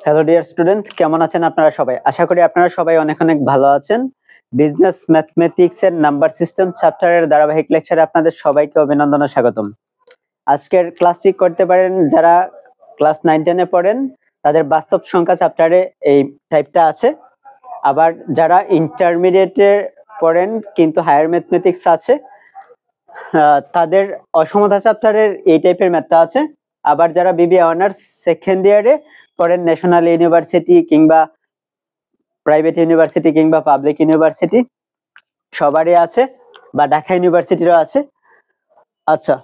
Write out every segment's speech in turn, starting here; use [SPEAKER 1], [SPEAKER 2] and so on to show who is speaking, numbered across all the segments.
[SPEAKER 1] Hello dear student, কেমন আছেন আপনারা সবাই? আশা করি আপনারা সবাই অনেক অনেক ভালো আছেন। বিজনেস ম্যাথমেটিক্স এর নাম্বার সিস্টেম চ্যাপ্টারের ধারাবাহিক লেকচারে আপনাদের সবাইকে অভিনন্দন ও স্বাগতম। আজকের ক্লাসটি করতে পারেন যারা ক্লাস 9-10 এ পড়েন, তাদের বাস্তব সংখ্যা চ্যাপ্টারে এই টাইপটা আছে। আবার যারা ইন্টারমিডিয়েটে পড়েন কিন্তু হায়ার ম্যাথমেটিক্স আছে, তাদের অসমতা চ্যাপ্টারের এই টাইপের ম্যাথটা আছে। আবার যারা বিবিএ অনার্স সেকেন্ড ইয়ারে পড়েন, ন্যাশনাল ইউনিভার্সিটি কিংবা প্রাইভেট ইউনিভার্সিটি কিংবা পাবলিক ইউনিভার্সিটি সবারই আছে, বা ঢাকা ইউনিভার্সিটিরও আছে। আচ্ছা,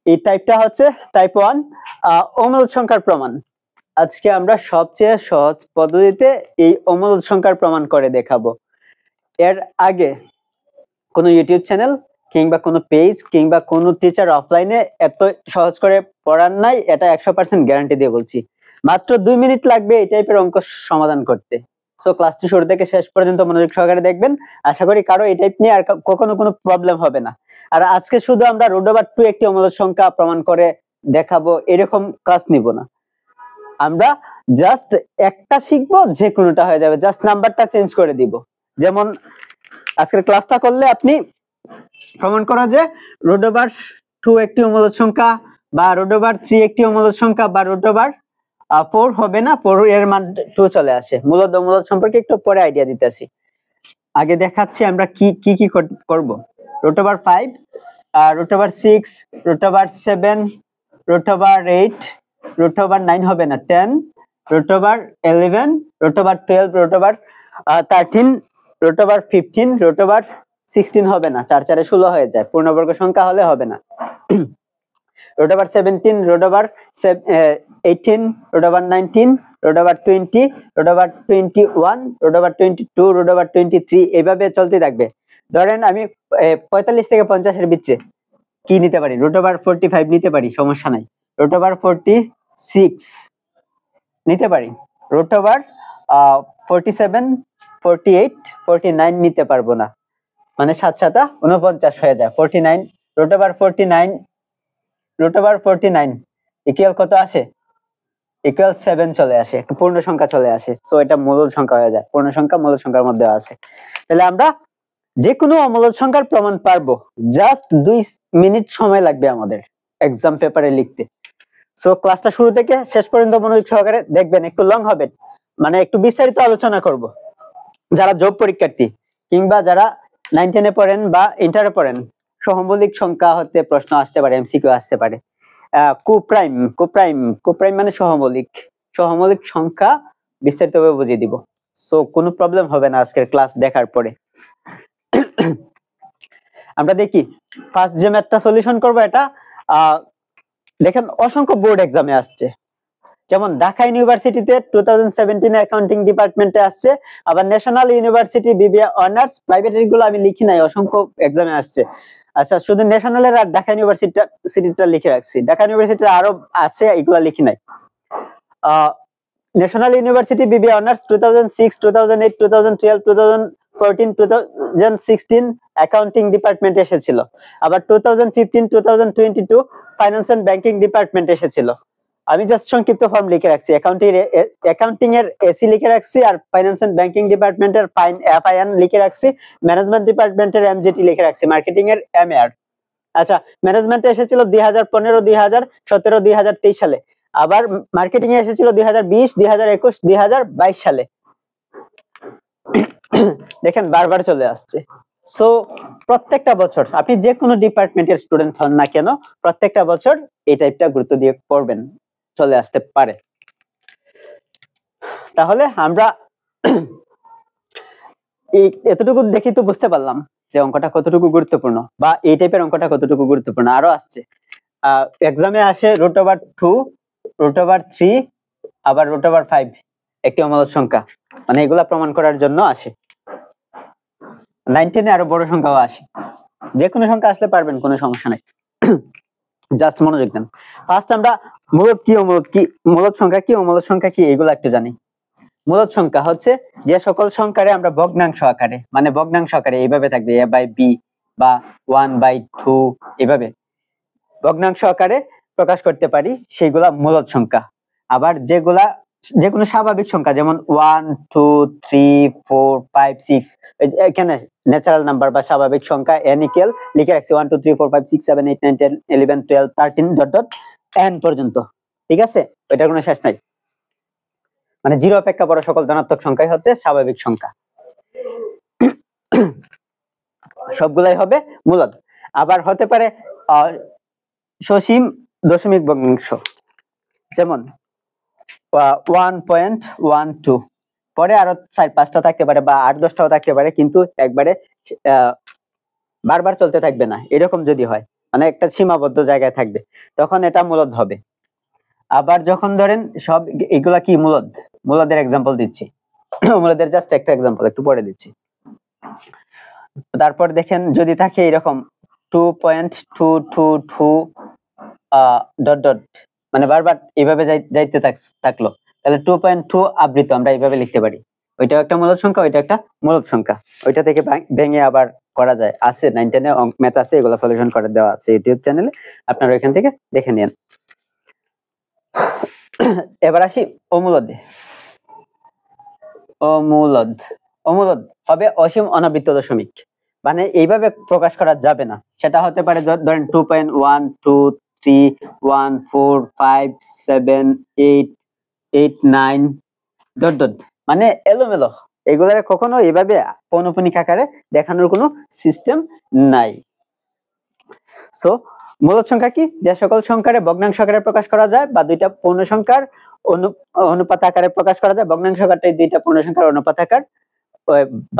[SPEAKER 1] এই টাইপটা হচ্ছে টাইপ 1, অমূলদ সংখ্যার প্রমাণ। আজকে আমরা সবচেয়ে সহজ পদ্ধতিতে এই অমূলদ সংখ্যার প্রমাণ করে দেখাবো। এর আগে কোনো ইউটিউব চ্যানেল কিংবা কোনো পেজ কিংবা কোনো টিচার অফলাইনে এত সহজ করে পড়ান নাই, এটা 100% গ্যারান্টি দিয়ে বলছি। মাত্র 2 মিনিট লাগবে এই টাইপের অঙ্ক সমাধান করতে। সো ক্লাসটি শুরু থেকে শেষ পর্যন্ত মনোযোগ সহকারে দেখবেন। আশা করি কারো এই টাইপ নিয়ে আর কখনো কোনো প্রবলেম হবে না। আর আজকে শুধু আমরা √2 একটি অমূলদ সংখ্যা প্রমাণ করে দেখাবো এরকম ক্লাস নিব না। আমরা জাস্ট একটা শিখবো, যে কোনোটা হয়ে যাবে, জাস্ট নাম্বারটা চেঞ্জ করে দিব। যেমন আজকের ক্লাসটা করলে আপনি প্রমাণ করা যে √2 একটি অমূলদ সংখ্যা, বা √3 একটি অমূলদ সংখ্যা, বা √4 হবে না, 4 এর মান 2 চলে আসে। মূলদ অমূলদ সম্পর্কে একটু পরে আইডিয়া দিতেছি। আগে দেখাচ্ছি আমরা কি করব। √5, √6, √7, √8, √9 হবে না, 10, √11, √12, √13, √15, √16 হবে না, 4 4 16 হয়ে যায়, পূর্ণবর্গ সংখ্যা হলে হবে না। √17, √18, √19, √20, √21, √22, √23, এইভাবে চলতে থাকবে। ধরেন আমি 45 থেকে 50 এর ভিতরে কি নিতে পারি, √45 নিতে পারি, সমস্যা নাই। √46 নিতে পারি, √47, 48, 49 নিতে পারবো না, মানে 7 7 49 হয়ে যায়। 49, √49 ইকুয়াল কত আসে? ইকুয়াল 7 চলে আসে, একটা পূর্ণ সংখ্যা চলে আসে। সো এটা মূলদ সংখ্যা হয়ে যায়, পূর্ণ সংখ্যা মূলদ সংখ্যার মধ্যে আছে। তাহলে আমরা যে কোনো অমূলদ সংখ্যার প্রমাণ পারবো, জাস্ট 2 মিনিট সময় লাগবে আমাদের এক্সাম পেপারে লিখতে। সো ক্লাসটা শুরু থেকে শেষ পর্যন্ত মনোযোগ সহকারে দেখবেন, একটু লং হবে, মানে একটু বিস্তারিত আলোচনা করব। যারা জব পরীক্ষার্থী কিংবা যারা 9-10 এ পড়েন বা ইন্টারে পড়েন, সহমৌলিক সংখ্যা হতে প্রশ্ন আসতে পারে, এমসিকিউ আসতে পারে। কোপ্রাইম মানে সহমৌলিক সংখ্যা বিস্তারিতভাবে বুঝিয়ে দিব। সো কোনো প্রবলেম হবে না আজকের ক্লাস দেখার পরে। আমরা দেখি ফার্স্ট যে ম্যাথটা সলিউশন করব, এটা দেখেন অসংখ্য বোর্ড এক্সামে আসছে। যেমন ঢাকা ইউনিভার্সিটিতে 2017 অ্যাকাউন্টিং ডিপার্টমেন্টে আসছে, আবার national university BBA honours private এগুলো আমি লিখি নাই, অসংখ্য এক্সামে আসছে। আচ্ছা, শুধু ন্যাশনালের আর ঢাকা ইউনিভার্সিটিটা লিখে রাখছি, ঢাকা ইউনিভার্সিটির আরো আছে, এগুলা লিখি নাই। National university BBA honours 2006, 2008, 2012, 2014, 2016 accounting ডিপার্টমেন্টে এসেছিল। আবার 2015, 2022 ফাইন্যান্স এন্ড ব্যাংকিং ডিপার্টমেন্ট এসেছিল। আমি জাস্ট সংক্ষিপ্ত ফর্ম লিখে রাখছি, অ্যাকাউন্টিং এর এসি লিখে রাখছি, আর ফাইন্যান্স এন্ড ব্যাংকিং ডিপার্টমেন্টের FIN লিখে রাখছি, ম্যানেজমেন্ট ডিপার্টমেন্টের MGT লিখে রাখছি, মার্কেটিং এর MAR। আচ্ছা, ম্যানেজমেন্টে এসেছিল 2015, 2017, 2023 সালে। আবার মার্কেটিং এ এসেছিল 2020, 2021, 2022 সালে। দেখেন বারবার চলে আসছে। সো প্রত্যেকটা বছর আপনি যে কোনো ডিপার্টমেন্টের স্টুডেন্ট হন না কেন, প্রত্যেকটা বছর এই টাইপটা গুরুত্ব দিয়ে পড়বেন, চলে আসতে পারে। তাহলে আমরা এতটুকু দেখি তো বুঝতে পারলাম যে অঙ্কটা কতটুকু গুরুত্বপূর্ণ, বা এই টাইপের অঙ্কটা কতটুকু গুরুত্বপূর্ণ। আরো আসছে, এক্সামে আসে √2, √3, আবার √5 একটি অমূলদ সংখ্যা, মানে এগুলা প্রমাণ করার জন্য আসে। 9-10 এ আরো বড় সংখ্যাও আসে, যে কোনো সংখ্যা আসলে পারবেন, কোনো সমস্যা নাই, জাস্ট মনোযোগ দেন। ফার্স্ট আমরা মূলদ সংখ্যা কি, অমূলদ সংখ্যা কি, এগুলো একটু জানি। মূলদ সংখ্যা হচ্ছে যে সকল সংখ্যারে আমরা ভগ্নাংশ আকারে, মানে ভগ্নাংশ আকারে এইভাবে থাকবে a/b বা 1/2, এভাবে ভগ্নাংশ আকারে প্রকাশ করতে পারি, সেগুলা মূলদ সংখ্যা। আবার যেগুলা যে কোনো স্বাভাবিক সংখ্যা যেমন 1 2 3 4 5 6, এখানে ন্যাচারাল নাম্বার বা স্বাভাবিক সংখ্যা n ইকুয়াল লিখে রাখছি 1 2 3 4 5 6 7 8 9 10 11 12 13 ডট ডট n পর্যন্ত। ঠিক আছে, এটার কোনো শেষ নাই। মানে 0 অপেক্ষা বড় সকল ধনাত্মক সংখ্যাই হচ্ছে স্বাভাবিক সংখ্যা, সবগুলাই হবে মূলদ। আবার হতে পারে সসীম দশমিক ভগ্নাংশ, যেমন 1.12, পরে আরো 4-5টা থাকতে পারে বা 8-10টাও থাকতে পারে, কিন্তু একবারে বারবার চলতে থাকবে না। এরকম যদি হয়, মানে একটা সীমাবদ্ধ জায়গায় থাকবে, তখন এটা মূলদ হবে। আবার যখন ধরেন সব এগুলা কি মূলদ, মূলদের এক্সাম্পল দিচ্ছি, মূলদের জাস্ট একটা এক্সাম্পল একটু পরে দিচ্ছি। তারপর দেখেন যদি থাকে এরকম 2.222 ডট ডট, মানে বারবার এইভাবে যাইতে থাকলো, তাহলে 2.2 আবৃত আমরা এইভাবে লিখতে পারি। ওইটা একটা মূলদ সংখ্যা, ওইটা একটা মূলদ সংখ্যা। ওইটা থেকে ভেঙে আবার করা যায়, আছে 9 10 এ ম্যাথ আছে, এগুলো সলিউশন করে দেওয়া আছে ইউটিউব চ্যানেলে, আপনারা ওইখান থেকে দেখে নিন। এবার আসি অমূলদে। অমূলদ, অমূলদ হবে অসীম অনাবৃত্ত দশমিক, মানে এইভাবে প্রকাশ করা যাবে না। সেটা হতে পারে ধরেন 2.1 2 3 1 4 5 7 8 8 9 ডট ডট, মানে এলোমেলো। এগুলার কখনো এইভাবে পৌনঃপুনিক আকারে দেখানোর কোনো সিস্টেম নাই। সো মূলদ সংখ্যা কি? যে সকল সংখ্যারে ভগ্নাংশ আকারে প্রকাশ করা যায় বা দুইটা পূর্ণ সংখ্যার অনুপাত আকারে প্রকাশ করা যায়। ভগ্নাংশ আকারটাই দুইটা পূর্ণ সংখ্যার অনুপাত আকার,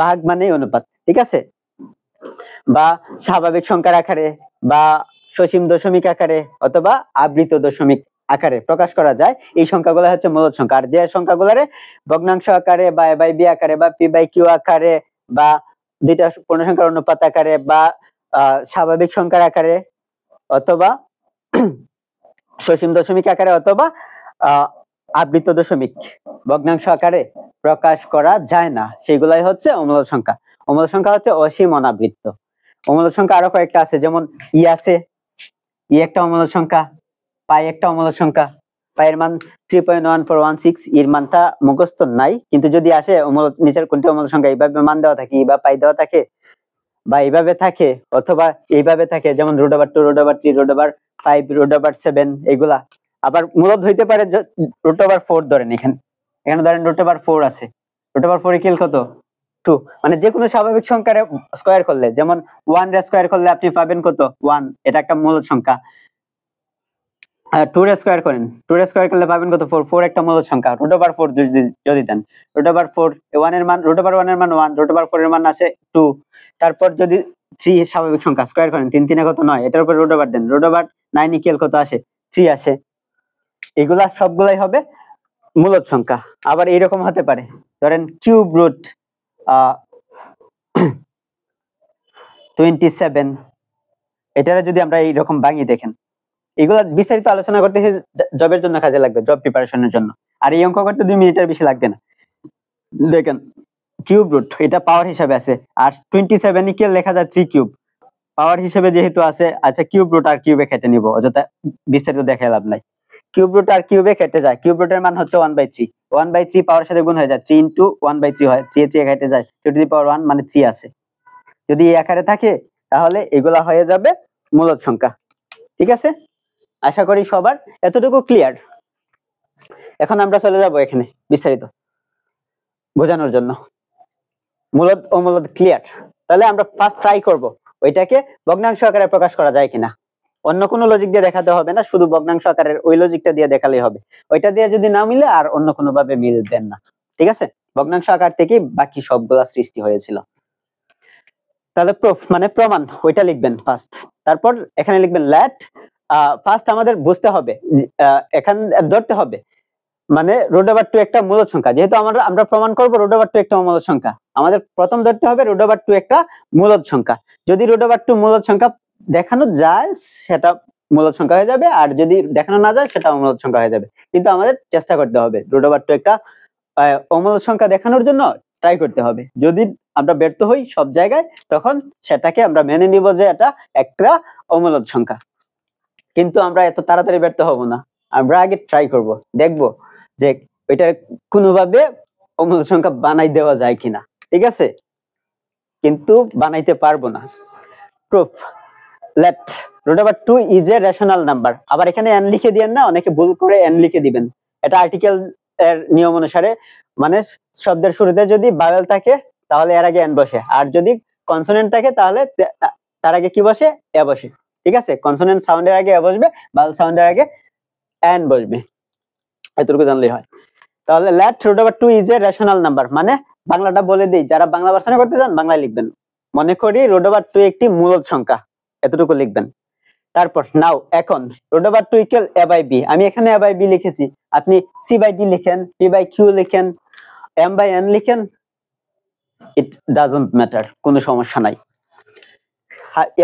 [SPEAKER 1] ভাগ মানে অনুপাত, ঠিক আছে? বা স্বাভাবিক সংখ্যার আকারে বা সসীম দশমিক আকারে অথবা আবৃত দশমিক আকারে প্রকাশ করা যায়, এই সংখ্যাগুলো হচ্ছে মূলদ সংখ্যা। আর যে সংখ্যাগুলোরে ভগ্নাংশ আকারে বা a বাই বি আকারে বা p বাই কিউ আকারে বা দুইটা পূর্ণ সংখ্যার অনুপাত আকারে বা স্বাভাবিক সংখ্যার আকারে অথবা সসীম দশমিক আকারে অথবা আবৃত দশমিক ভগ্নাংশ আকারে প্রকাশ করা যায় না, সেগুলাই হচ্ছে অমূলদ সংখ্যা। অমূলদ সংখ্যা হচ্ছে অসীম অনাবৃত্ত। অমূলদ সংখ্যা আরো কয়েকটা আছে, যেমন ই আছে, ই একটা অমূলদ সংখ্যা, পাই একটা অমূলদ সংখ্যা। পাইয়ের মান 3.1416, এর মানটা মুখস্থ নাই, কিন্তু যদি আসে অমূলদ নিচের কোনটি অমূলদ সংখ্যা এইভাবে মান দেওয়া থাকে, ই বা পাই দেওয়া থাকে বা এইভাবে থাকে অথবা এইভাবে থাকে, যেমন √2 √3 √5 √7, এগুলা। আবার মূলদ হইতে পারে √4, ধরেন এখানে ধরেন √4 আছে, √4 ইকুয়াল কত? 2, মানে যে কোনো স্বাভাবিক সংখ্যার স্কয়ার করলে, যেমন 1 এর স্কয়ার করলে আপনি পাবেন কত? 1, এটা একটা মূলদ সংখ্যা। 2 এর স্কয়ার করেন, 2 এর স্কয়ার করলে পাবেন কত? 4, 4 একটা মূলদ সংখ্যা। √4 যদি দেন, √4 1 এর মান, √1 এর মান 1, √4 এর মান আছে 2। তারপর যদি 3 স্বাভাবিক সংখ্যা স্কয়ার করেন, 3 3 কত? 9, এটার উপর √4 দেন, √9 ইকুয়াল কত আসে? 3 আসে। এগুলা সবগুলাই হবে মূলদ সংখ্যা। আবার এইরকম হতে পারে, ধরেন কিউব রুট 27, এটারে যদি আমরা এইরকম ভাঙি, দেখেন এগুলা বিস্তারিত আলোচনা করতেছি জবের জন্য কাজে লাগবে, জব প্রিপারেশনের জন্য। আর এই অঙ্ক করতে 2 মিনিটের বেশি লাগবে না। দেখেন কিউব রুট, এটা পাওয়ার হিসাবে আছে, আর 27 ইকুয়াল লেখা যায় 3 কিউব, পাওয়ার হিসেবে যেহেতু আছে। আচ্ছা, কিউব রুট আর কিউবে কেটে নিব, অযথা বিস্তারিত দেখায় লাভ নাই। কিউব রুট আর কিউবে কেটে যায়, কিউব রুটের মান হচ্ছে 1/3, 1/3 পাওয়ার সাথে গুণ হয়ে যায়, 3 ইন্টু 1/3 হয়, 3 3 কেটে যায়, 2^1, মানে 3 আছে। যদি এই আকারে থাকে তাহলে এগুলা হয়ে যাবে মূলদ সংখ্যা। ঠিক আছে, আশা করি সবার এতটুকু ক্লিয়ার। এখন আমরা চলে যাব এখানে বিস্তারিত বোঝানোর জন্য। মূলদ ও মূলদ ক্লিয়ার, তাহলে আমরা ফার্স্ট ট্রাই করব ওইটাকে ভগ্নাংশ আকারে প্রকাশ করা যায় কিনা। অন্য কোনো লজিক দিয়ে দেখাতে হবে না, শুধু ভগ্নাংশ আকারের ওই লজিকটা দিয়ে দেখালেই হবে। ওইটা দিয়ে যদি না মিলে আর অন্য কোনো ভাবে মিলবেন না, ঠিক আছে? ভগ্নাংশ আকার থেকে বাকি সবগুলা সৃষ্টি হয়েছিল। তাহলে প্রুফ মানে প্রমাণ, ওইটা লিখবেন ফার্স্ট। তারপর এখানে লিখবেন লেট, ফার্স্ট আমাদের বুঝতে হবে, এখানে ধরতে হবে মানে √2 একটা মূলদ সংখ্যা। যেহেতু আমরা প্রমাণ করব √2 একটা মূলদ সংখ্যা, আমাদের প্রথম ধরতে হবে √2 একটা মূলদ সংখ্যা। যদি √2 মূলদ সংখ্যা দেখানো যায় সেটা মূলদ সংখ্যা হয়ে যাবে, আর যদি দেখানো না যায় সেটা অমূলদ সংখ্যা হয়ে যাবে। কিন্তু আমাদের চেষ্টা করতে হবে √2 একটা অমূলদ সংখ্যা দেখানোর জন্য ট্রাই করতে হবে। যদি আমরা ব্যর্থ হই সব জায়গায়, তখন সেটাকে আমরা মেনে নিব যে এটা একটা অমূলদ সংখ্যা। কিন্তু আমরা এত তাড়াতাড়ি ব্যর্থ হব না, আমরা আগে ট্রাই করব, দেখব যে ওইটা কোনোভাবে অমূলদ সংখ্যা বানাই দেওয়া যায় কিনা, ঠিক আছে, কিন্তু বানাইতে পারবো না। Proof, let √2 is a rational number. আবার এখানে n লিখে দিবেন না, অনেকে ভুল করে n লিখে দিবেন। এটা আর্টিকেল এর নিয়ম অনুসারে, মানে শব্দের শুরুতে যদি ভাওয়েল থাকে তাহলে এর আগে n বসে, আর যদি কনসোনেন্ট থাকে তাহলে তার আগে কি বসে, এ বসে, ঠিক আছে। কনসোনেন্ট সাউন্ডের আগে এ বসবে, ভাওয়েল সাউন্ডের আগে n বসবে, এতটুকু জানলেই হয়। তাহলে let √2 is a rational number, মানে বাংলাটা বলে দিই, যারা বাংলা ভার্সনে করতে চান বাংলায় লিখবেন। মনে করি √2 একটি মূলদ সংখ্যা, এতটুকু লিখবেন। তারপর নাও এখন √2 ইকুয়াল a/b, আমি এখানে a/b লিখেছি, আপনি c/d লিখেন, p/q লিখেন, m/n লিখেন, ইট ডাজন্ট ম্যাটার, কোনো সমস্যা নাই,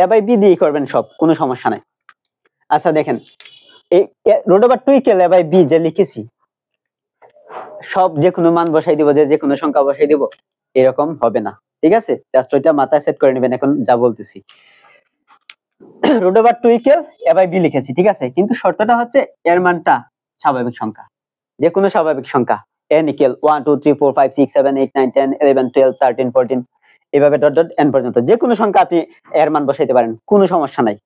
[SPEAKER 1] a/b দিয়ে করবেন সব, কোনো সমস্যা নাই। আচ্ছা দেখেন, এই √2 ইকুয়াল a/b যে লিখেছি, সব যে কোনো মান বসাই দিব, যে কোনো সংখ্যা বসাই দিব, এরকম হবে না, ঠিক আছে। জাস্ট ওইটা মাথায় সেট করে নেবেন এখন যা বলতেছি। √2 ইকুয়াল a/b লিখেছি, ঠিক আছে, কিন্তু শর্তটা হচ্ছে এর মানটা স্বাভাবিক সংখ্যা, যে কোনো স্বাভাবিক সংখ্যা, n ইকুয়াল 1 2 3 4 5 6 7 8 9 10 11 12 13 14 এভাবে ডট ডট n পর্যন্ত যে কোনো সংখ্যা আপনি এর মান বসাইতে পারেন, কোনো সমস্যা নাই।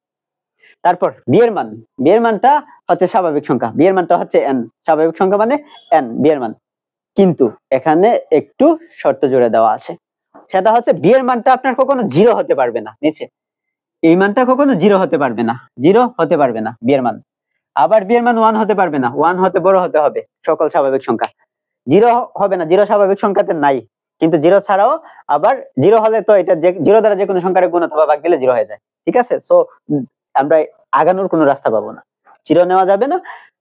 [SPEAKER 1] তারপর b এর মান, b এর মানটা হচ্ছে স্বাভাবিক সংখ্যা, b এর মানটা হচ্ছে n, স্বাভাবিক সংখ্যা মানে n, b এর মান। কিন্তু এখানে একটু শর্ত জুড়ে দেওয়া আছে, সেটা হচ্ছে b এর মানটা আপনার কখনো 0 হতে পারবে না, নিচে এই মানটা কখনো 0 হতে পারবে না, 0 হতে পারবে না b এর মান। আবার b এর মান 1 হতে পারবে না, 1 হতে বড় হতে হবে সকল স্বাভাবিক সংখ্যা, 0 হবে না, 0 স্বাভাবিক সংখ্যাতে নাই, কিন্তু 0 ছাড়াও আবার 0 হলে তো এটা 0 দ্বারা যে কোনো সংখ্যার গুণ অথবা ভাগ দিলে 0 হয়ে যায়, ঠিক আছে। সো আমরা আগানোর কোনো রাস্তা পাবো না, 0 নেওয়া যাবে না,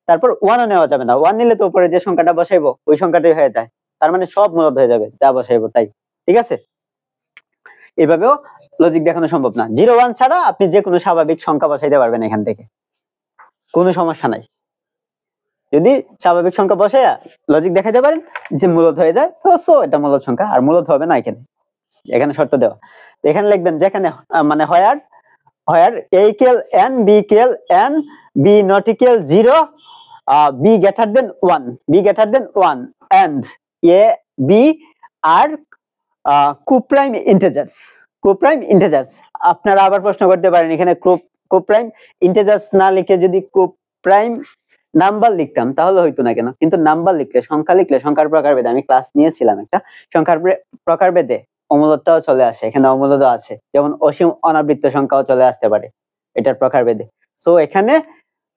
[SPEAKER 1] তারপর 1 ও নেওয়া যাবে না, 1 নিলে তো উপরে যে সংখ্যাটা বসাইবো ওই সংখ্যাটাই হয়ে যায়, তার মানে সব মূলদ হয়ে যাবে যা বসাইবো তাই, ঠিক আছে। এভাবেও লজিক দেখানো সম্ভব না, 0 1 ছাড়া আপনি যে কোনো স্বাভাবিক সংখ্যা বসাইতে পারবেন এখান থেকে, কোনো সমস্যা নাই। যদি স্বাভাবিক সংখ্যা বসে লজিক দেখাইতে পারেন যে মূলদ হয়ে যায়, তো সো এটা মূলদ সংখ্যা, আর মূলদ হবে না এখানে, এখানে শর্ত দেওয়া। এখানে লিখবেন যেখানে মানে where a equal n, b equal n, b not equal 0, b greater than 1, and a b are coprime integers. আপনারা আবার প্রশ্ন করতে পারেন এখানে কোপ্রাইম ইন্টিজার্স না লিখে যদি কোপ্রাইম নাম্বার লিখতাম তাহলে হইতো না কেন, কিন্তু নাম্বার লিখলে, সংখ্যা লিখলে, সংখ্যার প্রকারভেদে আমি ক্লাস নিয়েছিলাম একটা, সংখ্যার প্রকারভেদে অমূলদটাও চলে আসে, এখানে অমূলদ আছে, যেমন অসীম অনাবৃত্ত সংখ্যাও চলে আসতে পারে এটার প্রকারভেদে। সো এখানে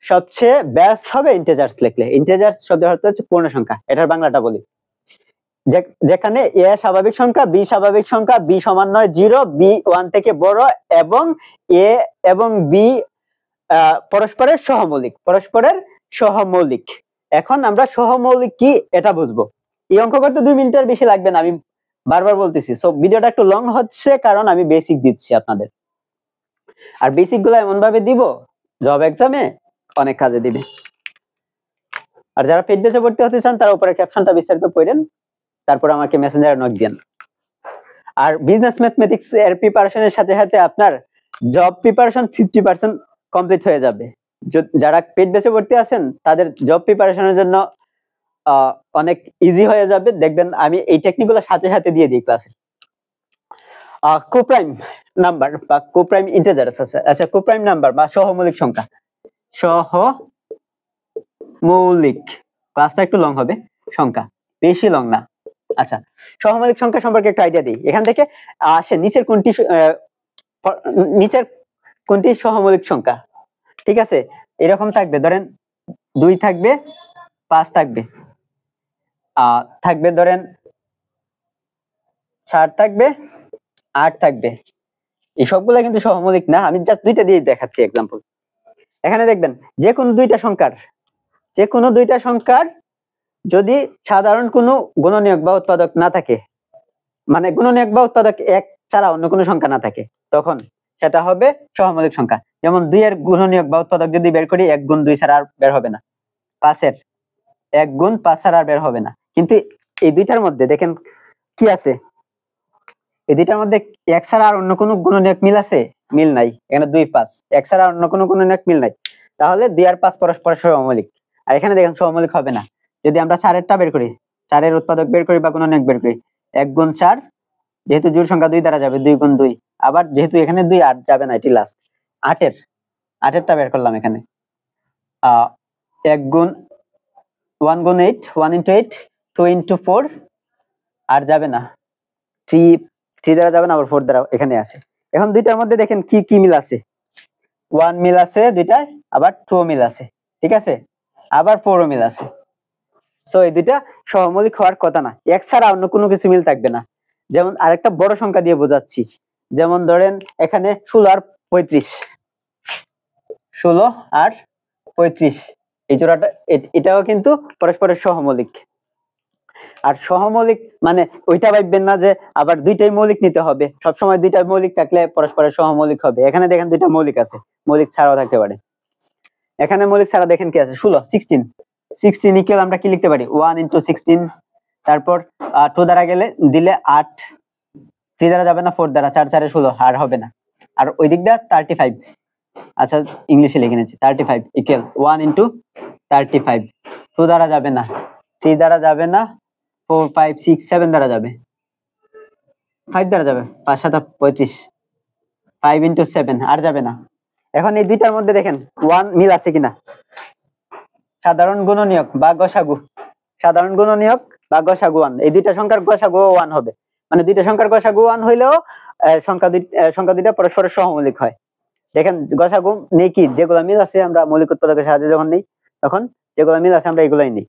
[SPEAKER 1] সবচেয়ে বেস্ট হবে ইন্টিজার্স লিখলে। ইন্টিজার্স শব্দের অর্থ হচ্ছে পূর্ণ সংখ্যা, এটার বাংলাটা বলি, যেখানে a স্বাভাবিক সংখ্যা, b স্বাভাবিক সংখ্যা, b সমান নয় 0, b 1 থেকে বড়, এবং a এবং b পরস্পরের সহমৌলিক। এখন আমরা সহমৌলিক কি এটা বুঝবো। এই অঙ্ক করতে 2 মিনিটের বেশি লাগবে না, আমি বারবার বলতেছি। সো ভিডিওটা একটু লং হচ্ছে কারণ আমি বেসিক দিচ্ছি আপনাদের, আর বেসিক গুলো এমন ভাবে দিব জব এক্সামে অনেক কাজে দিবে। আর যারা পেইড ব্যাচে ভর্তি হতে চান তারা উপরে ক্যাপশনটা বিস্তারিত পড়েন, তারপর আমাকে মেসেঞ্জারে নক দেন। আর বিজনেস ম্যাথমেটিক্স এর প্রিপারেশনের সাথে সাথে আপনার জব প্রিপারেশন 50% কমপ্লিট হয়ে যাবে। যারা পেইড ব্যাচে ভর্তি আছেন তাদের জব প্রিপারেশনের জন্য অনেক ইজি হয়ে যাবে, দেখবেন আমি এই টেকনিকগুলো সাথে সাথে দিয়ে দিই ক্লাসে। কোপ্রাইম নাম্বার বা কোপ্রাইম ইন্টিজার্স আছে, আচ্ছা কোপ্রাইম নাম্বার বা সহমৌলিক সংখ্যা, সহমৌলিক, ক্লাসটা একটু লং হবে, সংখ্যা বেশি লং না। আচ্ছা সহমৌলিক সংখ্যা সম্পর্কে একটা আইডিয়া দিই, এখান থেকে আসে নিচের কোনটি সহমৌলিক সংখ্যা, ঠিক আছে, এরকম থাকবে, ধরেন 2 থাকবে, 5 থাকবে, ধরেন 4 থাকবে, 8 থাকবে, এই সবগুলা কিন্তু সহমৌলিক না, আমি জাস্ট 2টা দিয়ে দেখাচ্ছি এক্সাম্পল। এখানে দেখবেন যে কোনো দুইটা সংখ্যার যদি সাধারণ কোনো গুণনীয়ক বা উৎপাদক না থাকে, মানে গুণনীয়ক বা উৎপাদক 1 ছাড়া অন্য কোনো সংখ্যা না থাকে, তখন সেটা হবে সহমৌলিক সংখ্যা। যেমন 2 এর গুণনীয়ক বা উৎপাদক যদি বের করি 1 গুণ 2 ছাড়া আর বের হবে না, 5 এর 1 গুণ 5 ছাড়া আর বের হবে না। কিন্তু এই দুইটার মধ্যে দেখেন কি আছে, এই দুইটার মধ্যে 1 ছাড়া আর অন্য কোনো গুণনীয়ক মিল আছে? মিল নাই, এখানে 2 5, 1 ছাড়া অন্য কোনো গুণনীয়ক মিল নাই, তাহলে 2 আর 5 পরস্পর সহমৌলিক। আর এখানে দেখেন সহমৌলিক হবে না, যদি আমরা 4-এরটা বের করি, 4-এর উৎপাদক বের করি বা গুণনীয়ক বের করি, 1 গুণ 4, যেহেতু জোড় সংখ্যা 2 দ্বারা যাবে 2 গুণ 2, আবার যেহেতু এখানে 2 8 যাবে না, এটি লাস্ট 8-এরটা বের করলাম এখানে 1 গুণ 1 গুণ 8, 1 into 8, 2 into 4, আর যাবে না 3 দ্বারা যাবে না, আবার 4 দ্বারা এখানে আছে। এখন দুইটার মধ্যে দেখেন কি কি মিল আছে, 1 মিল আছে দুইটায়, আবার 2 মিল আছে, ঠিক আছে, আবার 4 মিল আছে। সো এই দুইটা সহমৌলিক হওয়ার কথা না, এক ছাড়া অন্য কোনো কিছু মিল থাকবে না। যেমন আরেকটা বড় সংখ্যা দিয়ে বোঝাচ্ছি, যেমন ধরেন এখানে 16 আর 35, 16 আর 35, এই জোড়াটা এটাও কিন্তু পরস্পরের সহমৌলিক। আর সহমৌলিক মানে ওইটা ভাববেন না যে আবার দুইটাই মৌলিক নিতে হবে, সবসময় দুইটা মৌলিক থাকলে পরস্পরের সহমৌলিক হবে। এখানে দেখেন দুইটা মৌলিক আছে, মৌলিক ছাড়াও থাকতে পারে। এখানে মৌলিক ছাড়া দেখেন কি আছে, 16, 16 ইকুয়াল আমরা কি লিখতে পারি, 1 into 16, তারপর 2 দ্বারা গেলে দিলে 8, 3 দ্বারা যাবে না, 4 দ্বারা, 4 4 16, আর হবে না। আর ওই দিক দিয়ে 35, আচ্ছা ইংলিশে লিখে নিচ্ছি, 35 ইকুয়াল 1 into 35, 2 দ্বারা যাবে না, 3 দ্বারা যাবে না, 4 5 6 7 দ্বারা যাবে, 5 দ্বারা যাবে, 5 7 35, 5 into 7, আর যাবে না। এখন এই দুইটার মধ্যে দেখেন 1 মিল আছে কিনা, সাধারণ গুণনীয়ক বা গসাগু, সাধারণ গুণনীয়ক বা গসাগু 1, এই দুইটা সংখ্যার গসাগু 1 হবে, মানে দুইটা সংখ্যার গসাগু 1 হইলেও সংখ্যা দুইটা পরস্পরের সহমৌলিক হয়। দেখেন গসাগু নেই কি, যেগুলো মিল আছে আমরা মৌলিক উৎপাদকের সাহায্যে যখন নেই, তখন যেগুলো মিল আছে আমরা এগুলোই নেই।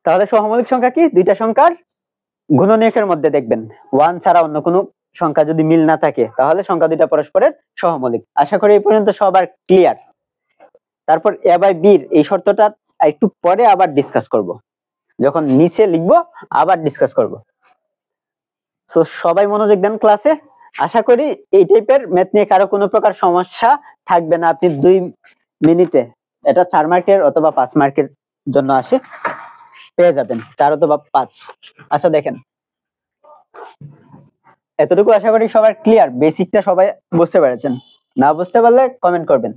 [SPEAKER 1] তাহলে সহমৌলিক সংখ্যা কি, দুইটা সংখ্যার গুণনীয়কের মধ্যে দেখবেন 1 ছাড়া অন্য কোনো সংখ্যা যদি মিল না থাকে, তাহলে সংখ্যা দুইটা পরস্পরের সহমৌলিক। আশা করি এই পর্যন্ত সবার ক্লিয়ার। তারপর a by b এর এই শর্তটা একটু পরে আবার ডিসকাস করব, যখন নিচে লিখবো আবার ডিসকাস করব। সো সবাই মনোযোগ দেন ক্লাসে। আশা করি এই টাইপের ম্যাথ নিয়ে কারো কোনো প্রকার সমস্যা থাকবে না। আপনি 2 মিনিটে এটা 4 মার্কের অথবা 5 মার্কের জন্য আসে, পেয়ে যাবেন 4 অথবা 5। আচ্ছা দেখেন, এতটুকু আশা করি সবার ক্লিয়ার, বেসিকটা সবাই বুঝতে পেরেছেন। না বুঝতে পারলে কমেন্ট করবেন।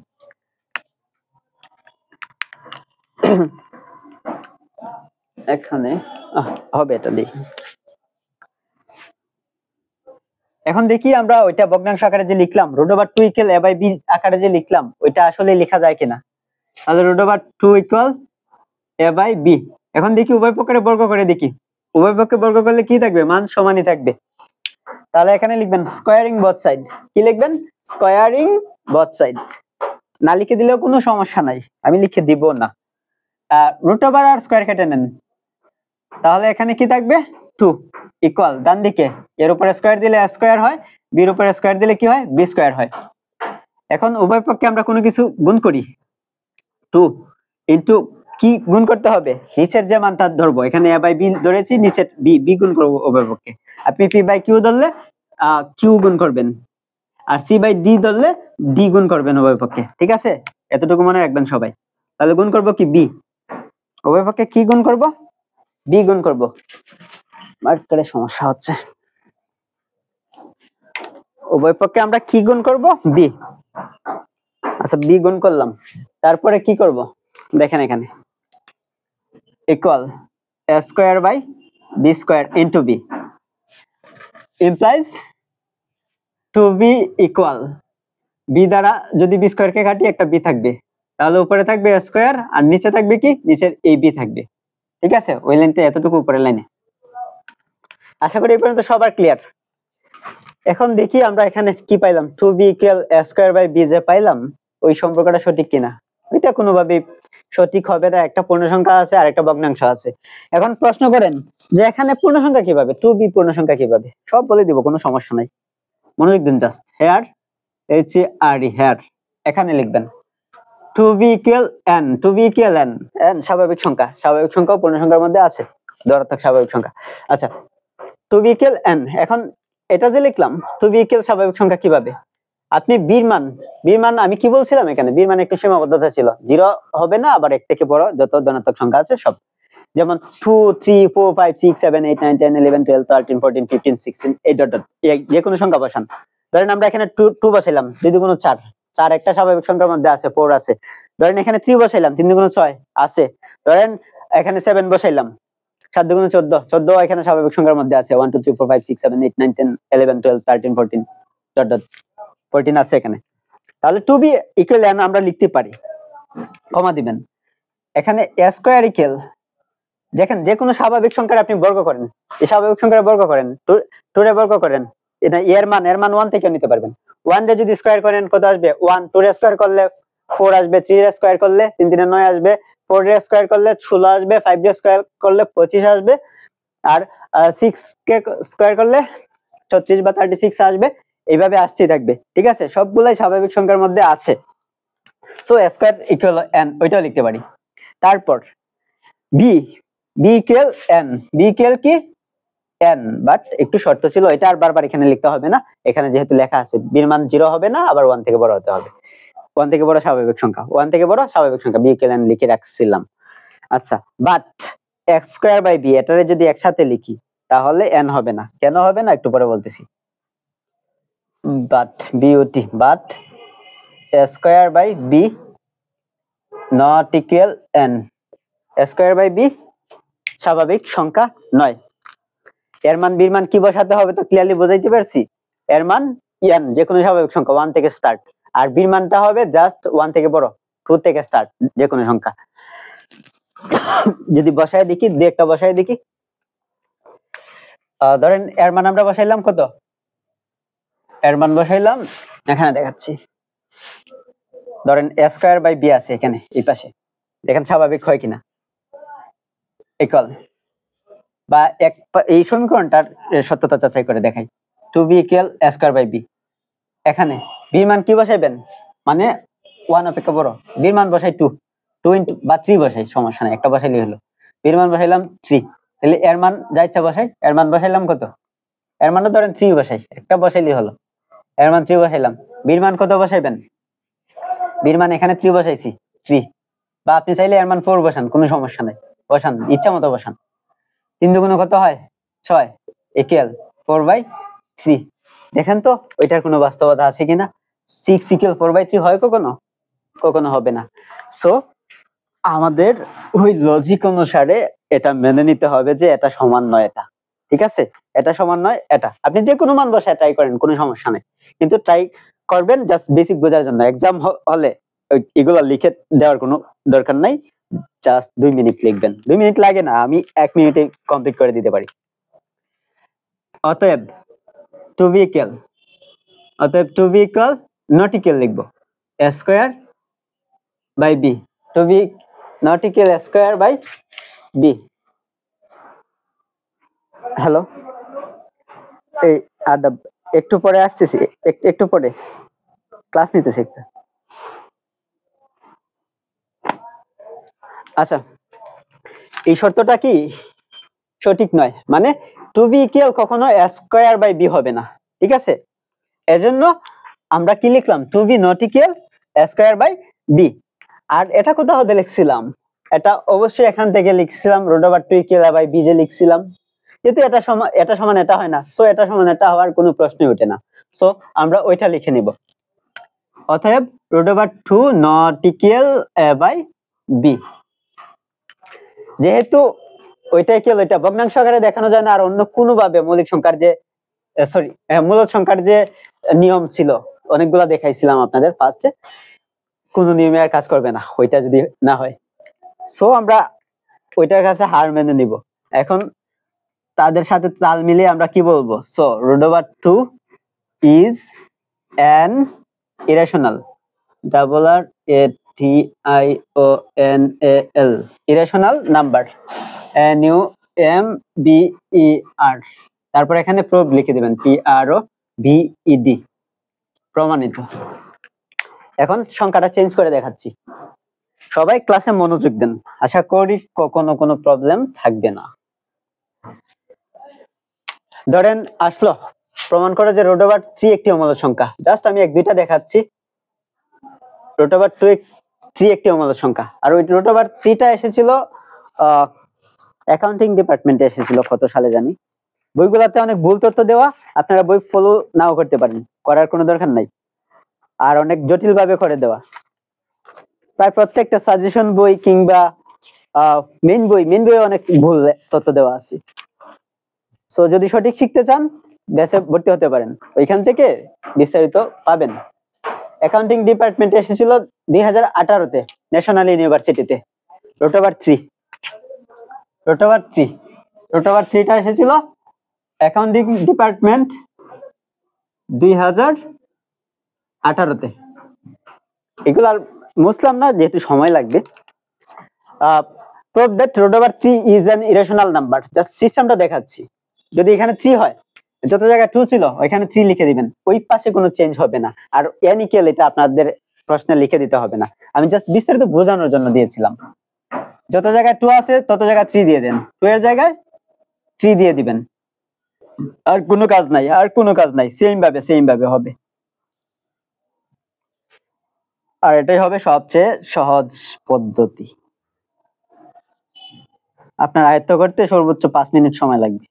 [SPEAKER 1] এখানে হবে, এটা দেখি। এখন দেখি আমরা ওইটা ভগ্নাংশ আকারে যে লিখলাম √2 ইকুয়াল a by b আকারে যে লিখলাম, ওইটা আসলে লেখা যায় কিনা। তাহলে √2 ইকুয়াল a by b, এখন দেখি উভয় পক্ষের বর্গ করে দেখি। উভয় পক্ষে বর্গ করলে কি থাকবে, মান সমানই থাকবে। তাহলে এখানে লিখবেন স্কয়ারিং বোথ সাইড, কি লিখবেন, স্কয়ারিং বোথ সাইড। না লিখে দিলেও কোনো সমস্যা নাই, আমি লিখে দিব না। √ আর স্কয়ার কেটে নেন, তাহলে এখানে কি থাকবে, 2 ইকুয়াল ডান দিকে এর উপরে স্কয়ার দিলে a স্কয়ার হয়, b এর উপরে স্কয়ার দিলে কি হয়, b স্কয়ার হয়। এখন উভয় পক্ষে আমরা কোনো কিছু গুণ করি, 2 ইনটু কি গুণ করতে হবে, নিচের যে মানটা ধরবো, এখানে a by b ধরেছি, নিচের b গুণ করব উভয় পক্ষে। আপনি p by q ধরলে q গুণ করবেন, আর c by d ধরলে d গুণ করবেন উভয় পক্ষে, ঠিক আছে। এতটুকু মনে রাখবেন সবাই। তাহলে গুণ করব কি, b, উভয় পক্ষে কি গুণ করব, b গুণ করব। মার্ক করে সমস্যা হচ্ছে, উভয় পক্ষে আমরা কি গুণ করব, b। আচ্ছা b গুণ করলাম, তারপরে কি করব দেখেন, এখানে equal a square by b square into b implies 2b equal, b দ্বারা যদি b স্কয়ার কে কাটি একটা b থাকবে, তাহলে উপরে থাকবে a স্কয়ার আর নিচে থাকবে কি, নিচের ab থাকবে, ঠিক আছে। ওই লাইনটা এতটুকু উপরের লাইনে। আশা করি এই পর্যন্ত সবার ক্লিয়ার। এখন দেখি আমরা এখানে কি পাইলাম, 2b equal a square by b যে পাইলাম, ওই সম্পর্কটা সঠিক কিনা। এটা কোনোভাবেই সঠিক হবে না, একটা পূর্ণ সংখ্যা আছে আর একটা ভগ্নাংশ আছে। এখন প্রশ্ন করেন যে এখানে পূর্ণ সংখ্যা কিভাবে, 2b পূর্ণ সংখ্যা কিভাবে, সব বলে দিব, কোনো সমস্যা নাই। মনোযোগ দিন জাস্ট, হেয়ার HARE হেয়ার, এখানে লিখবেন 2b equal n, 2b equal n, n স্বাভাবিক সংখ্যা, স্বাভাবিক সংখ্যাও পূর্ণ সংখ্যার মধ্যে আছে, ধনাত্মক স্বাভাবিক সংখ্যা। আচ্ছা 2b ইকুয়াল n, এখন এটা যে লিখলাম 2b ইকুয়াল স্বাভাবিক সংখ্যা কিভাবে, আপনি বীর মান আমি কি বলছিলাম, এখানে বীর মান একটু সীমাবদ্ধতা ছিল, 0 হবে না, আবার 1 থেকে বড় যত ধনাত্মক সংখ্যা আছে সব, যেমন 2 3 4 5 6 7 8 9 10 11 12 13 14 15 16 এই ডট ডট, যে কোনো সংখ্যা বসান। ধরেন আমরা এখানে 2 বসাইলাম, 2 × 4, 4 একটা স্বাভাবিক সংখ্যার মধ্যে আছে, 4 আছে। ধরেন এখানে 3 বসাইলাম, 3 দুগুণ 6 আছে। ধরেন এখানে 7 বসাইলাম, 7 দুগুণ 14, 14 এখানে স্বাভাবিক সংখ্যার মধ্যে আছে, 1 2 3 4 5 6 7 8 9 10 11 12 13 14 ডট ডট 14 আছে এখানে। তাহলে টু বি ইকুয়াল n আমরা লিখতে পারি, কমা দিবেন। এখানে a স্কয়ার ইকুয়াল, দেখেন যে কোনো স্বাভাবিক সংখ্যার আপনি বর্গ করেন, এই স্বাভাবিক সংখ্যার বর্গ করেন, 2 এর বর্গ করেন, এটা এর মান 1 থেকে নিতে পারবেন। 1 এর যদি স্কয়ার করেন কত আসবে? 1। 2 এর স্কয়ার করলে 4 আসবে, 3 এর স্কয়ার করলে 3 3 9 আসবে, 4 এর স্কয়ার করলে 16 আসবে, 5 এর স্কয়ার করলে 25 আসবে, আর 6 কে স্কয়ার করলে 36 বা 36 আসবে। এইভাবে আসতেই থাকবে, ঠিক আছে? সবগুলাই স্বাভাবিক সংখ্যার মধ্যে আছে। So a square equal n, ওইটাও লিখতে পারি। তারপর b equal n, b equal কি n, বাট একটু শর্ত ছিল, এটা আর বারবার এখানে লিখতে হবে না, এখানে যেহেতু লেখা আছে b এর মান 0 হবে না, আবার 1 থেকে বড় হতে হবে। 1 থেকে বড় স্বাভাবিক সংখ্যা, 1 থেকে বড় স্বাভাবিক সংখ্যা, b ইকুয়াল n লিখে রাখছিলাম। আচ্ছা, but x square by b এটারে যদি একসাথে লিখি তাহলে n হবে না। কেন হবে না একটু পরে বলতেছি। But but a square by b not equal n, a square by b স্বাভাবিক সংখ্যা নয়। এর মান বীর মান কি বসাতে হবে তো ক্লিয়ারলি বোঝাইতে পারছি। এর মান n, যে কোনো স্বাভাবিক সংখ্যা 1 থেকে স্টার্ট, আর বীর মানটা হবে জাস্ট 1 থেকে বড়, 2 থেকে স্টার্ট, যে কোনো সংখ্যা। যদি বসায় দেখি, দুই একটা বসায় দেখি। ধরেন এর মান আমরা বসাইলাম কত? এর মান বসাইলাম, এখানে দেখাচ্ছি। ধরেন a স্কয়ার বাই b আছে এখানে এই পাশে, দেখেন স্বাভাবিক হয় কিনা, ইকুয়াল বা এই সমীকরণটার সত্যতা যাচাই করে দেখাই। 2b equal a square by b, এখানে b এর মান কি বসাইবেন, মানে 1 অপেক্ষা বড়, b এর মান বসাই 2 বা 3 বসাই, সমস্যা নাই, একটা বসাইলেই হলো। b এর মান বসাইলাম 3, তাহলে এর মান যা ইচ্ছা বসাই। এর মান বসাইলাম কত? এর মানটা ধরেন 3 বসাই, একটা বসাইলেই হলো। এর মান 3 বসাইলাম, b এর মান কত বসাইবেন? b এর মান এখানে 3 বসাইছি, 3, বা আপনি চাইলে এর মান 4 বসান, কোনো সমস্যা নাই, বসান ইচ্ছা মতো বসান। 3 দুগুণে কত হয়? 6 ইকুয়াল 4/3। দেখেন তো ওইটার কোনো বাস্তবতা আছে কিনা। 6 ইকুয়াল 4/3 হয় কখনো? কখনো হবে না। সো আমাদের ওই লজিক অনুসারে এটা মেনে নিতে হবে যে এটা সমান নয় এটা, ঠিক আছে? এটা সমান নয় এটা। আপনি যে কোনো মান বসায় ট্রাই করেন, কোনো সমস্যা নেই, কিন্তু ট্রাই করবেন জাস্ট বেসিক বোঝার জন্য। এক্সাম হলে এগুলো লিখে দেওয়ার কোনো দরকার নাই, জাস্ট 2 মিনিট লিখবেন। 2 মিনিট লাগে না, আমি 1 মিনিটে কমপ্লিট করে দিতে পারি। অতএব 2b ইকুয়াল, অতএব 2b ইকুয়াল নট ইকুয়াল লিখবো a square by b, 2b not equal a square by b। Hello, এই আদাব, একটু পরে আসতেছি, একটু পরে ক্লাস নিতেছি একটা। আচ্ছা, এই শর্তটা কি সঠিক নয়, মানে 2b ইকুয়াল কখনো a স্কয়ার বাই b হবে না, ঠিক আছে? এজন্য আমরা কি লিখলাম? 2b not equal a square by b। আর এটা কোথাও হতে লিখছিলাম? এটা অবশ্যই এখান থেকে লিখছিলাম, √2 ইকুয়াল a বাই b যে লিখছিলাম, কিন্তু এটা সমান এটা হয় না। সো এটা সমান এটা হওয়ার কোনো প্রশ্নই ওঠে না। সো আমরা ওইটা লিখে নিব। অতএব √2 not equal a by b। যেহেতু ওইটা ইকুয়াল ওইটা ভগ্নাংশ আকারে দেখানো যায় না, আর অন্য কোনো ভাবে মৌলিক সংখ্যার যে মূলদ সংখ্যার যে নিয়ম ছিল অনেকগুলা দেখাইছিলাম আপনাদের ফার্স্টে, কোন নিয়মে আর কাজ করবে না ওইটা যদি না হয়। সো আমরা ওইটার কাছে হার মেনে নিব। এখন তাদের সাথে তাল মিলিয়ে আমরা কি বলবো? So √2 is an irrational, RATIONAL, irrational number, NUMBER। তারপর এখানে প্রুভ লিখে দিবেন, PROVED, প্রমাণিত। এখন সংখ্যাটা চেঞ্জ করে দেখাচ্ছি, সবাই ক্লাসে মনোযোগ দেন, আশা করি কখনো কোনো প্রবলেম থাকবে না। ধরেন আসলো প্রমাণ করে যে √3 একটি অমূলদ সংখ্যা। জাস্ট আমি 1-2টা দেখাচ্ছি। √3 একটি অমূলদ সংখ্যা, আর ওই √3টা এসেছিল অ্যাকাউন্টিং ডিপার্টমেন্টে এসেছিল, কত সালে জানি। বইগুলোতে অনেক ভুল তথ্য দেওয়া, আপনারা বই ফলো নাও করতে পারেন, করার কোনো দরকার নাই। আর অনেক জটিল ভাবে করে দেওয়া। প্রায় প্রত্যেকটা সাজেশন বই কিংবা মেইন বই অনেক ভুল তথ্য দেওয়া আছে। সো যদি সঠিক শিখতে চান ব্যাচে ভর্তি হতে পারেন, ওইখান থেকে বিস্তারিত পাবেন। অ্যাকাউন্টিং ডিপার্টমেন্টে এসেছিল 2018-তে ন্যাশনাল ইউনিভার্সিটিতে, রোটোভার 3টা এসেছিল অ্যাকাউন্টিং ডিপার্টমেন্ট 2018-তে। এগুলো আর মুসলাম না, যেহেতু সময় লাগবে। prove that root-over 3 is an irrational number, just সিস্টেমটা দেখাচ্ছি। যদি এখানে 3 হয়, যত জায়গায় 2 ছিল ওইখানে 3 লিখে দিবেন, ওই পাশে কোনো চেঞ্জ হবে না। আর এনিকেল এটা আপনাদের প্রশ্নে লিখে দিতে হবে না, আমি জাস্ট বিস্তারিত বোঝানোর জন্য দিয়েছিলাম। যত জায়গায় 2 আছে তত জায়গায় 3 দিয়ে দেন, 2 এর জায়গায় 3 দিয়ে দিবেন। আর কোনো কাজ নাই, সেম ভাবে হবে। আর এটাই হবে সবচেয়ে সহজ পদ্ধতি। আপনার আয়ত্ত করতে সর্বোচ্চ 5 মিনিট সময় লাগবে,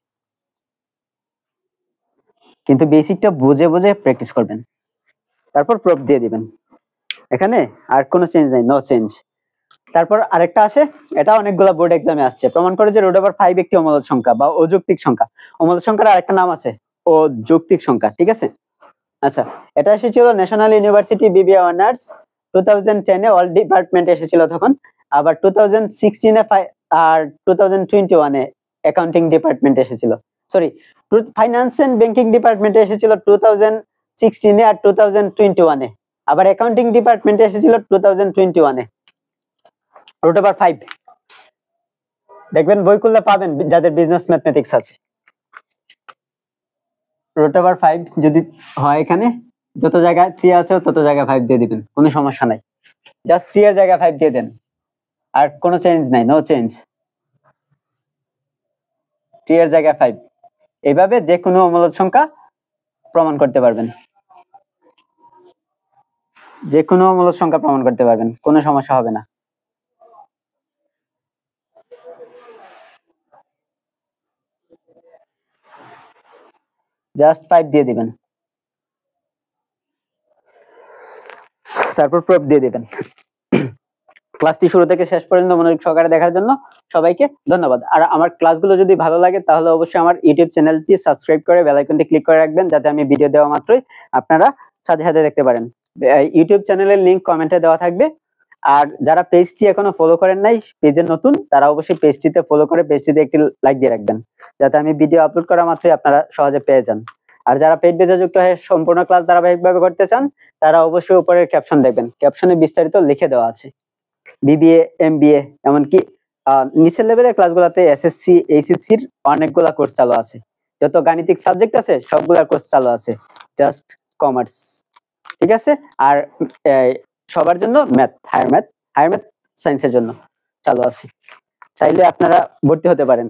[SPEAKER 1] কিন্তু বেসিকটা বুঝে প্র্যাকটিস করবেন, তারপর প্রুফ দিয়ে দিবেন। এখানে আর কোনো চেঞ্জ নাই, নো চেঞ্জ। তারপর আরেকটা আসে, এটা অনেকগুলো বোর্ড এক্সামে আসছে, প্রমাণ করে যে √5 একটি অমূলদ সংখ্যা বা অযৌক্তিক সংখ্যা। অমূলদ সংখ্যার আরেকটা নাম আছে অযৌক্তিক সংখ্যা, ঠিক আছে? আচ্ছা, এটা এসেছিল ন্যাশনাল ইউনিভার্সিটি বিবিএ অনার্স 2010-এ, অল ডিপার্টমেন্ট এসেছিল তখন। আবার 2016-এ আর 2021-এ অ্যাকাউন্টিং ডিপার্টমেন্ট এসেছিল, সরি ফাইন্যান্স এন্ড ব্যাংকিং ডিপার্টমেন্টে এসেছিল 2016-এ আর 2021-এ। আবার অ্যাকাউন্টিং ডিপার্টমেন্টে এসেছিল 2021-এ √5। দেখবেন বই খুললে পাবেন যাদের বিজনেস ম্যাথমেটিক্স আছে। √5 যদি হয় এখানে যত জায়গায় 3 আছে তত জায়গায় 5 দিয়ে দিবেন, কোনো সমস্যা নাই। জাস্ট 3 এর জায়গায় 5 দিয়ে দেন, আর কোনো চেঞ্জ নাই, নো চেঞ্জ। 3 এর জায়গায় 5, এইভাবে যে কোনো অমূলদ সংখ্যা প্রমাণ করতে পারবেন, কোনো সমস্যা হবে না। জাস্ট 5 দিয়ে দিবেন, তারপর প্রুফ দিয়ে দিবেন। ক্লাসটি শুরু থেকে শেষ পর্যন্ত মনোযোগ সহকারে দেখার জন্য সবাইকে ধন্যবাদ। আর আমার ক্লাসগুলো যদি ভালো লাগে তাহলে অবশ্যই আমার ইউটিউব চ্যানেলটি সাবস্ক্রাইব করে বেল আইকনটি ক্লিক করে রাখবেন, যাতে আমি ভিডিও দেওয়া মাত্রই আপনারা সাথে দেখতে পারেন। ইউটিউব চ্যানেলের লিংক কমেন্টে দেওয়া থাকবে। আর যারা পেজটি এখনো ফলো করেন নাই, পেজে নতুন, তারা অবশ্যই পেজটিতে ফলো করে পেজটিতে একটি লাইক দিয়ে রাখবেন, যাতে আমি ভিডিও আপলোড করা মাত্রই আপনারা সহজে পেয়ে যান। আর যারা পেইড বেজে যুক্ত হয়ে সম্পূর্ণ ক্লাস ধারাবাহিকভাবে করতে চান, তারা অবশ্যই উপরের ক্যাপশন দেখবেন, ক্যাপশনে বিস্তারিত লিখে দেওয়া আছে। বিবিএ, এমবিএ, এমনকি নিচের লেভেলের ক্লাসগুলোতে এসএসসি, এইচএসসির অনেকগুলা কোর্স চালু আছে। যত গাণিতিক সাবজেক্ট আছে সবগুলা কোর্স চালু আছে, জাস্ট কমার্স, ঠিক আছে? আর সবার জন্য হায়ার ম্যাথ সায়েন্সের জন্য চালু আছে, চাইলে আপনারা ভর্তি হতে পারেন।